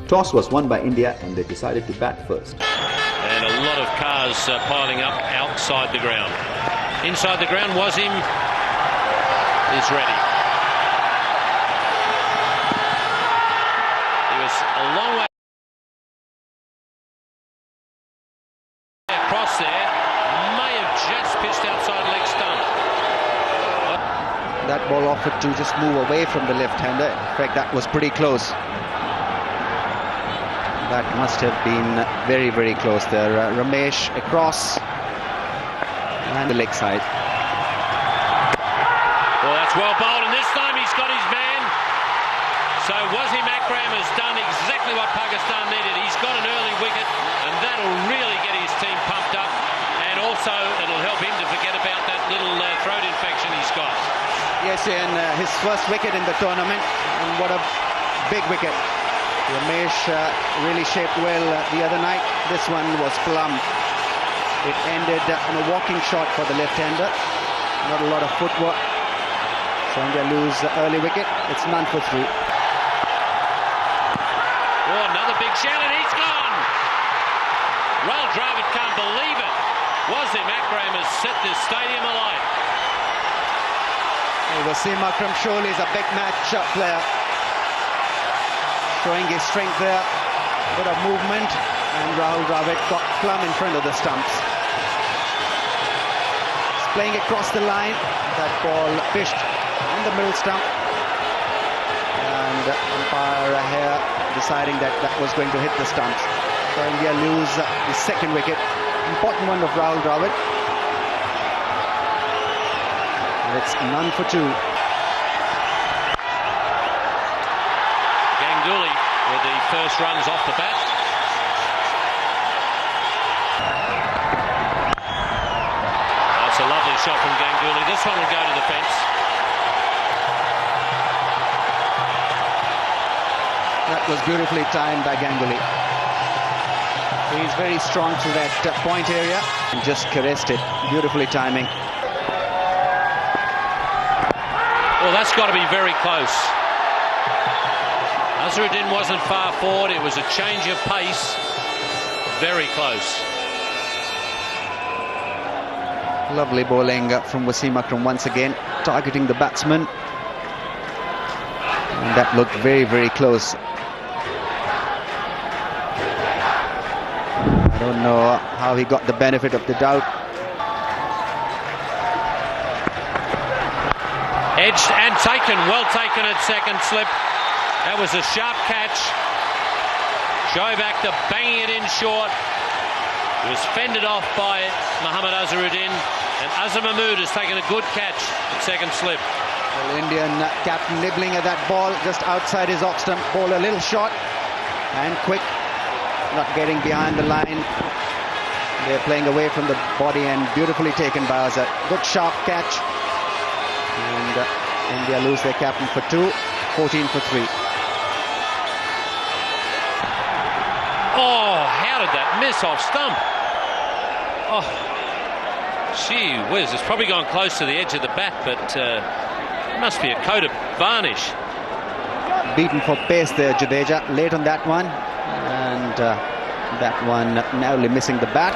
Toss was won by India and they decided to bat first. And a lot of cars piling up outside the ground. Inside the ground, Wasim is ready. He was a long way across there. May have just pitched outside leg stump. That ball offered to just move away from the left-hander. In fact, that was pretty close. That must have been very, very close there. Ramesh across and the leg side. Well, that's well bowled, and this time he's got his man. So Wasim Akram has done exactly what Pakistan needed. He's got an early wicket, and that'll really get his team pumped up. And also, it'll help him to forget about that little throat infection he's got. Yes, and his first wicket in the tournament, and what a big wicket. Ramesh really shaped well the other night. This one was plumb. It ended on a walking shot for the left-hander. Not a lot of footwork. So India lose the early wicket. It's none for 3. Oh, another big shout, and he's gone! Rahul Dravid can't believe it. Wasim Akram has set this stadium alight. Wasim Akram surely is a big match player. Showing his strength there, bit of movement, and Rahul Dravid got plumb in front of the stumps. He's playing across the line. That ball fished on the middle stump, and umpire here deciding that that was going to hit the stumps. So India lose the second wicket, important one of Rahul Dravid. It's none for 2. With the first runs off the bat. That's a lovely shot from Ganguly. This one will go to the fence. That was beautifully timed by Ganguly. He's very strong through that point area and just caressed it. Beautifully timing. Well, that's got to be very close. Azharuddin wasn't far forward. It was a change of pace. Very close. Lovely bowling from Wasim Akram once again, targeting the batsman. And that looked very, very close. I don't know how he got the benefit of the doubt. Edged and taken. Well taken at second slip. That was a sharp catch. Shoaib Akhtar banging it in short. It was fended off by Mohammad Azharuddin, and Azhar Mahmood has taken a good catch at second slip. Well, Indian captain nibbling at that ball just outside his off stump. Ball a little short and quick, not getting behind the line. They're playing away from the body, and beautifully taken by Azhar. Good sharp catch, and India lose their captain for 2, 14 for 3. Oh, how did that miss off stump? Oh, gee whiz, it's probably gone close to the edge of the bat, but it must be a coat of varnish. Beaten for pace there, Jadeja, late on that one, and that one narrowly missing the bat.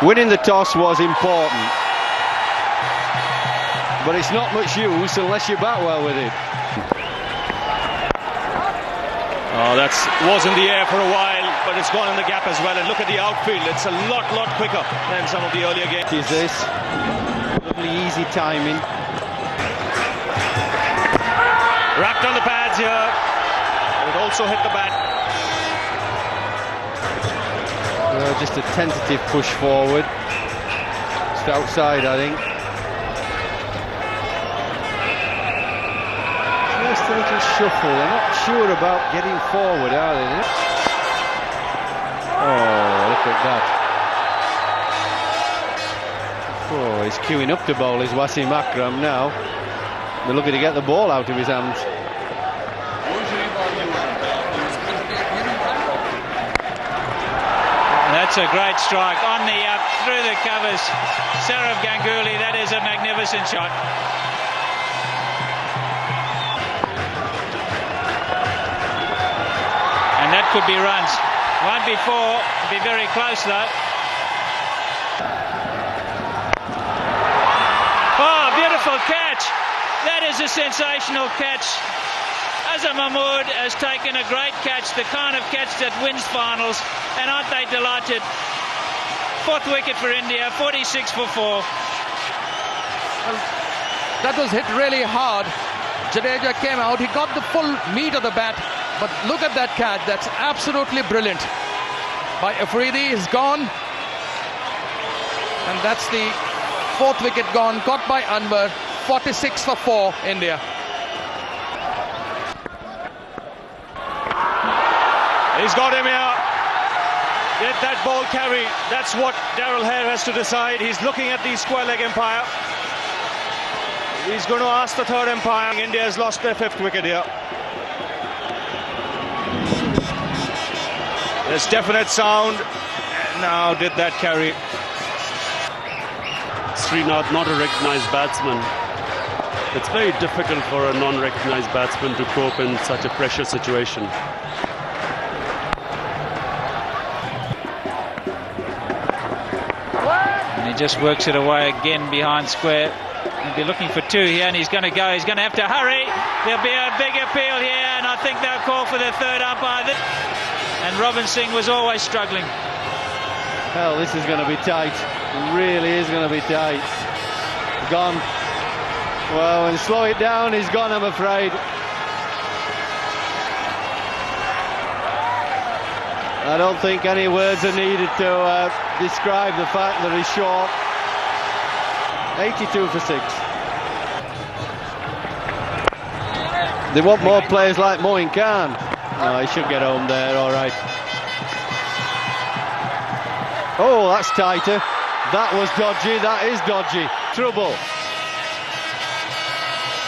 Winning the toss was important, but it's not much use unless you bat well with it. Oh, that was in the air for a while, but it's gone in the gap as well. And look at the outfield; it's a lot quicker than some of the earlier games. Is this lovely easy timing? Wrapped on the pads here. It also hit the bat. Just a tentative push forward, just outside, I think. Just a little shuffle. They're not sure about getting forward, are they? Oh, look at that. Oh, he's queuing up to bowl, is Wasim Akram now. They're looking to get the ball out of his hands. That's a great strike on the up through the covers. Sourav Ganguly, that is a magnificent shot. That could be runs. Won't be 4, be very close though. Oh, beautiful catch. That is a sensational catch. Azhar Mahmood has taken a great catch, the kind of catch that wins finals, and aren't they delighted? 4th wicket for India, 46 for 4. Well, that was hit really hard. Jadeja came out, he got the full meat of the bat, but look at that catch, that's absolutely brilliant. By Afridi, he's gone, and that's the 4th wicket gone, caught by Anwar, 46 for 4, India. He's got him here. Did that ball carry? That's what Darrell Hare has to decide. He's looking at the square leg umpire. He's going to ask the 3rd umpire. India has lost their 5th wicket here. There's definite sound. Now, did that carry? Srinath, not a recognised batsman. It's very difficult for a non-recognised batsman to cope in such a pressure situation. And he just works it away again behind square. He'll be looking for 2 here, and he's going to go. He's going to have to hurry. There'll be a big appeal here, and I think they'll call for the 3rd umpire. And Robin Singh was always struggling. Hell, this is going to be tight. It really is going to be tight. Gone. Well, and slow it down, he's gone, I'm afraid. I don't think any words are needed to describe the fact that he's short. 82 for 6. They want more players like Imran Khan. Oh, he should get home there, all right. Oh, that's tighter. That was dodgy, that is dodgy. Trouble.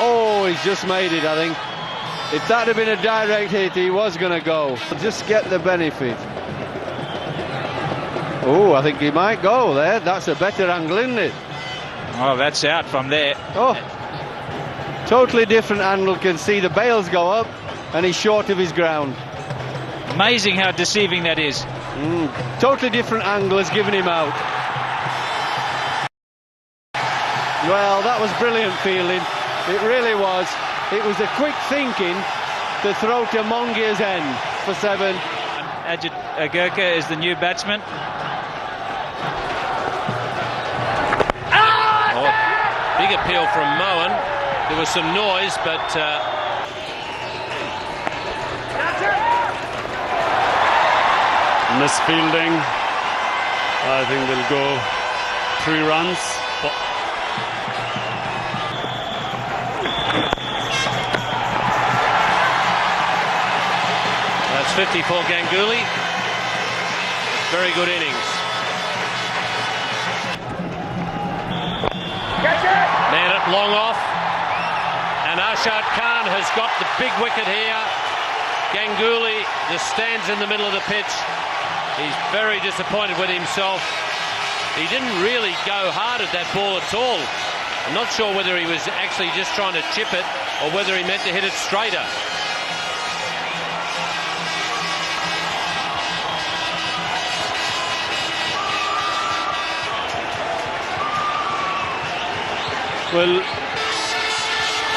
Oh, he's just made it, I think. If that had been a direct hit, he was going to go. Just get the benefit. Oh, I think he might go there. That's a better angle, isn't it? Oh, that's out from there. Oh, totally different angle. Can see the bails go up, and he's short of his ground. Amazing how deceiving that is. Totally different angle has given him out. Well, that was brilliant fielding. It really was. It was a quick thinking to throw to Mongia's end for 7. Ajit Agarkar is the new batsman. Oh, big appeal from Mohan. There was some noise, but Misfielding. I think they'll go 3 runs. that's 50 for Ganguly. Very good innings. Man it long off. And Arshad Khan has got the big wicket here. Ganguly just stands in the middle of the pitch. He's very disappointed with himself. He didn't really go hard at that ball at all. I'm not sure whether he was actually just trying to chip it or whether he meant to hit it straighter. Well,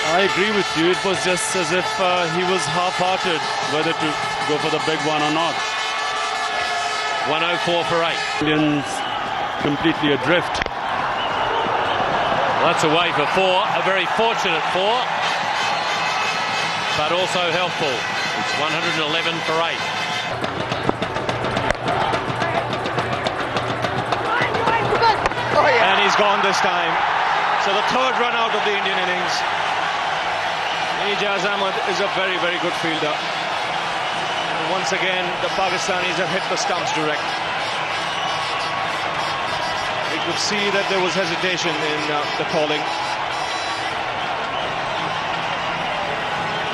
I agree with you. It was just as if he was half-hearted whether to go for the big one or not. 104 for 8. Indians completely adrift. Well, that's away for 4. A very fortunate 4, but also helpful. It's 111 for 8. Oh, yeah. And he's gone this time. So the 3rd run out of the Indian innings. Ijaz Ahmed is a very, very good fielder. And once again, the Pakistanis have hit the stumps direct. You could see that there was hesitation in the calling.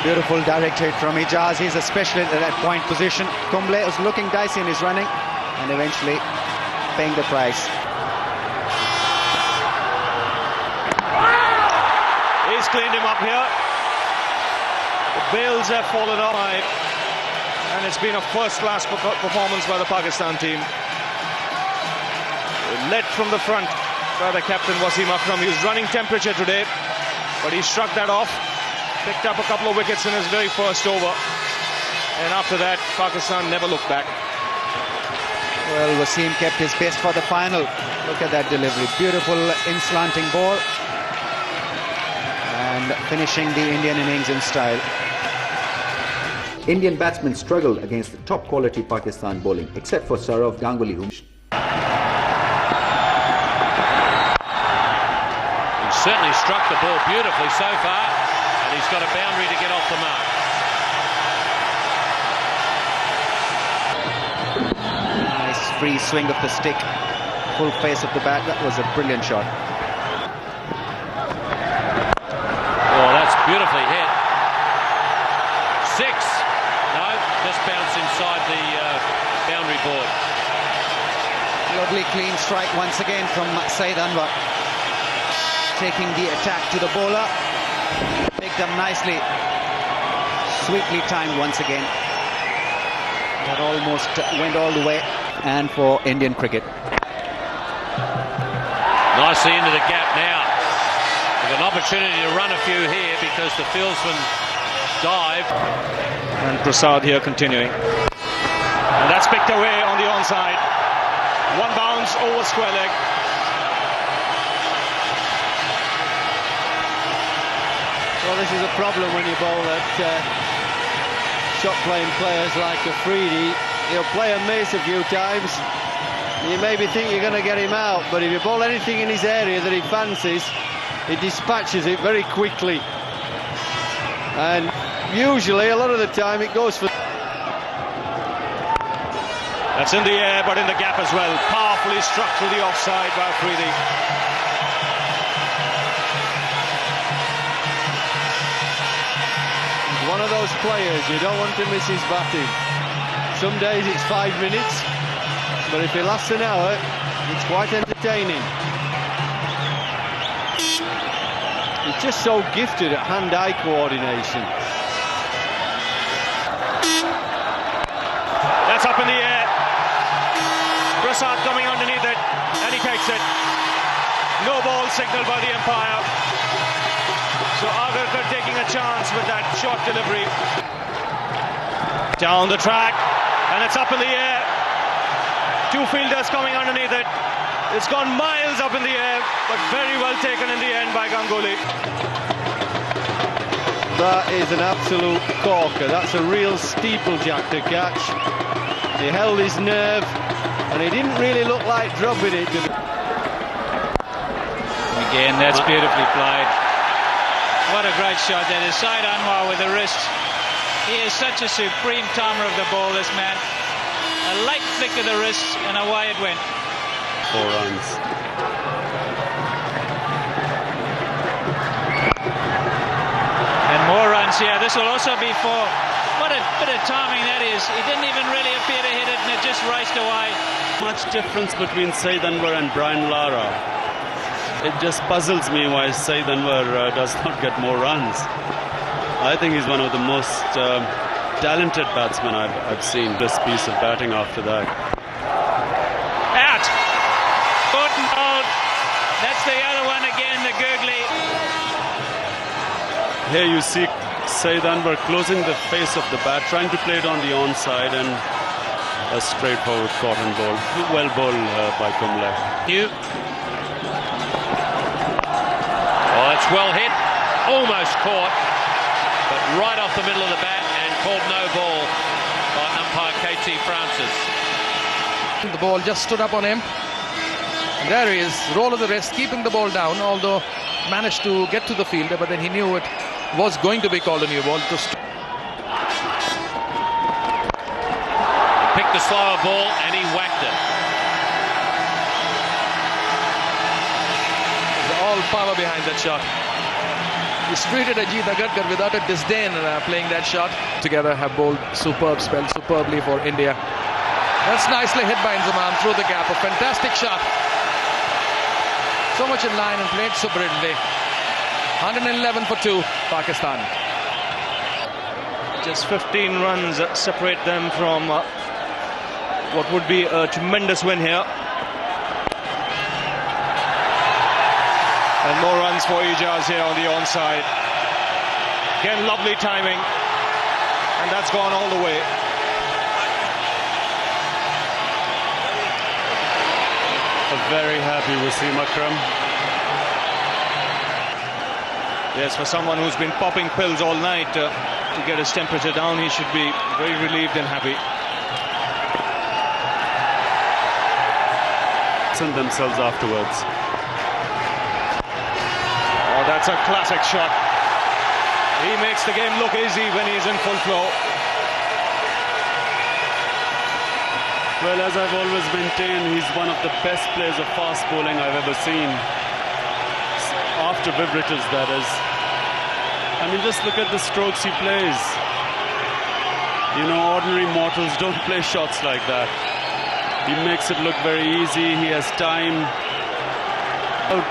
Beautiful direct hit from Ijaz. He's a specialist at that point position. Kumble was looking dicey in his running and eventually paying the price. He's cleaned him up here. The bails have fallen off, and and it's been a first-class performance by the Pakistan team. Led from the front by the captain Wasim Akram. He was running temperature today, but he shrugged that off. Picked up a couple of wickets in his very first over, and after that Pakistan never looked back. Well, Wasim kept his best for the final. Look at that delivery. Beautiful in-slanting ball. And finishing the Indian innings in style. Indian batsmen struggled against the top quality Pakistan bowling, except for Sourav Ganguly, who certainly struck the ball beautifully so far, and he's got a boundary to get off the mark. Nice free swing of the stick, full face of the bat. That was a brilliant shot. Oh, that's beautifully hit. 6. No, just bounced inside the boundary board. Lovely clean strike once again from Saeed Anwar. Taking the attack to the bowler. Picked up nicely. Sweetly timed once again. That almost went all the way. And for Indian cricket. Nicely into the gap now. With an opportunity to run a few here because the fieldsman dive. And Prasad here continuing. And that's picked away on the onside. One bounce over square leg. Well, this is a problem when you bowl at shot-playing players like Afridi. He'll play a miss a few times. You maybe think you're going to get him out, but if you bowl anything in his area that he fancies, he dispatches it very quickly. And usually, a lot of the time, it goes for... That's in the air, but in the gap as well. Powerfully struck through the offside by Afridi. One of those players you don't want to miss his batting. Some days it's 5 minutes, but if it lasts an hour, it's quite entertaining. He's just so gifted at hand-eye coordination. That's up in the air. Prasad coming underneath it, and he takes it. No ball signal by the umpire. So Agarkar taking a chance with that short delivery. Down the track, and it's up in the air. 2 fielders coming underneath it. It's gone miles up in the air, but very well taken in the end by Ganguly. That is an absolute corker. That's a real steeplejack to catch. He held his nerve, and he didn't really look like dropping it. Again, that's beautifully played. What a great shot that is. Saeed Anwar with the wrist. He is such a supreme timer of the ball, this man. A late flick of the wrist, and away it went. 4 runs. And more runs here. This will also be 4. What a bit of timing that is. He didn't even really appear to hit it, and it just raced away. Much difference between Saeed Anwar and Brian Lara. It just puzzles me why Saeed Anwar does not get more runs. I think he's one of the most talented batsmen I've seen. This piece of batting after that. Out. Gordon bowled. That's the other one again, the googly. Here you see Saeed Anwar closing the face of the bat, trying to play it on the onside, and a straightforward cotton ball. Well bowled by Kumble. Oh, that's well hit. Almost caught, but right off the middle of the bat and called no ball by umpire KT Francis. The ball just stood up on him. And there he is, roll of the wrist, keeping the ball down, although managed to get to the fielder, but then he knew it was going to be called a new ball. Picked the slower ball and he whacked it. All power behind that shot. He's treated Ajit Agarkar without a disdain playing that shot. Together have bowled superb spell, superbly for India. That's nicely hit by Inzamam through the gap. A fantastic shot. So much in line and played so brilliantly. 111 for 2, Pakistan. Just 15 runs separate them from what would be a tremendous win here. And more runs for Ijaz here on the onside. Again, lovely timing. And that's gone all the way. A very happy Wasim Akram. Yes, for someone who's been popping pills all night to get his temperature down, he should be very relieved and happy. Send themselves afterwards. Oh, that's a classic shot. He makes the game look easy when he's in full flow. Well, as I've always maintained, he's one of the best players of fast bowling I've ever seen. After Beverages, that is. I mean, just look at the strokes he plays. You know, ordinary mortals don't play shots like that. He makes it look very easy. He has time. Oh,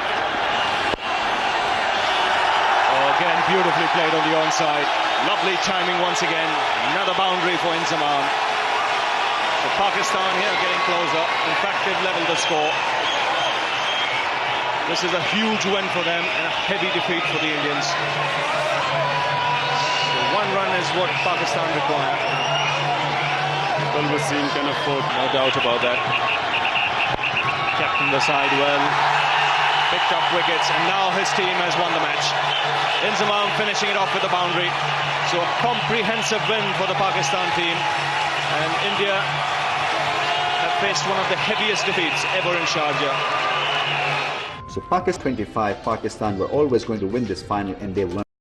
again, beautifully played on the onside. Lovely timing once again. Another boundary for Inzamam. So Pakistan here getting closer. In fact, they've leveled the score. This is a huge win for them and a heavy defeat for the Indians. So one run is what Pakistan require. Well, Wasim can afford. No doubt about that. Captained the side well. Picked up wickets, and now his team has won the match. Inzamam finishing it off with a boundary. So a comprehensive win for the Pakistan team. And India have faced one of the heaviest defeats ever in Sharjah. So Pakistan 25, Pakistan were always going to win this final, and they've learned.